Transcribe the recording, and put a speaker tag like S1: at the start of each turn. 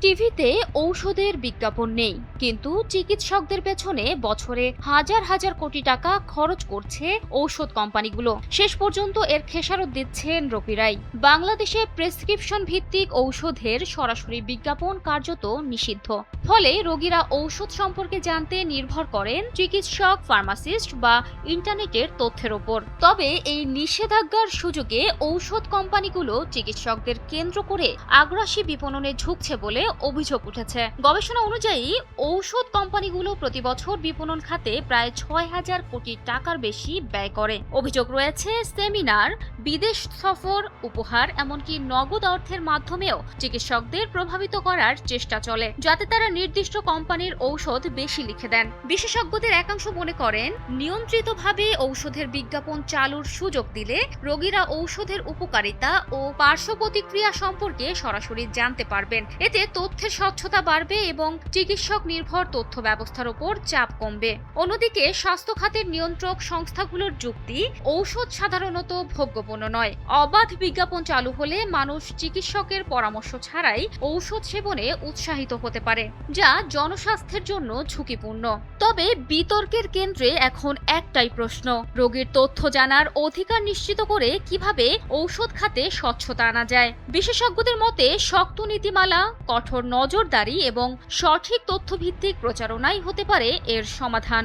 S1: টিভিতে ঔষধের বিজ্ঞাপন নেই, কিন্তু চিকিৎসকদের পেছনে বছরে হাজার হাজার কোটি টাকা খরচ করছে ঔষধ কোম্পানিগুলো। শেষ পর্যন্ত এর খেসারত দিচ্ছেন রোগীরাই। বাংলাদেশে প্রেসক্রিপশন ভিত্তিক ঔষধের সরাসরি বিজ্ঞাপন কার্যত নিষিদ্ধ। ফলে রোগীরা ঔষধ সম্পর্কে জানতে নির্ভর করেন চিকিৎসক, ফার্মাসিস্ট বা ইন্টারনেটের তথ্যের ওপর। তবে এই নিষেধাজ্ঞার সুযোগে ঔষধ কোম্পানিগুলো চিকিৎসকদের কেন্দ্র করে আগ্রাসী বিপণনে ঝুঁকছে বলে অভিযোগ উঠেছে। গবেষণা অনুযায়ী ঔষধ কোম্পানিগুলো প্রতি বছর বিপণন খাতে প্রায় ৬,০০০ কোটি টাকার বেশি ব্যয় করে। অভিযোগ রয়েছে সেমিনার, বিদেশ সফর, উপহার, এমনকি নগদ অর্থের মাধ্যমেও চিকিৎসকদের প্রভাবিত করার চেষ্টা চলে, যাতে তারা নির্দিষ্ট কোম্পানির ঔষধ বেশি লিখে দেন। বিশেষজ্ঞদের একাংশ মনে করেন, নিয়ন্ত্রিতভাবে ঔষধের বিজ্ঞাপন চালুর সুযোগ দিলে রোগীরা ঔষধের উপকারিতা ও পার্শ্ব প্রতিক্রিয়া সম্পর্কে সরাসরি জানতে পারবেন। এতে তথ্যের স্বচ্ছতা বাড়বে এবং চিকিৎসক নির্ভর তথ্য ব্যবস্থার উপর চাপ কমবে। অন্যদিকে স্বাস্থ্য খাতের নিয়ন্ত্রক সংস্থাগুলোর যুক্তি, ঔষধ সাধারণত ভোগ্যপণ্য নয়। অবাধ বিজ্ঞাপন চালু হলে মানুষ চিকিৎসকের পরামর্শ ছাড়াই ঔষধ সেবনে উৎসাহিত হতে পারে, যা জনস্বাস্থ্যের জন্য ঝুঁকিপূর্ণ। তবে বিতর্কের কেন্দ্রে এখন একটাই প্রশ্ন, রোগীর তথ্য জানার অধিকার নিশ্চিত করে কিভাবে ঔষধ খাতে স্বচ্ছতা আনা যায়। বিশেষজ্ঞদের মতে শক্ত নীতিমালা, কঠোর নজরদারি এবং সঠিক তথ্যভিত্তিক প্রচারণাই হতে পারে এর সমাধান।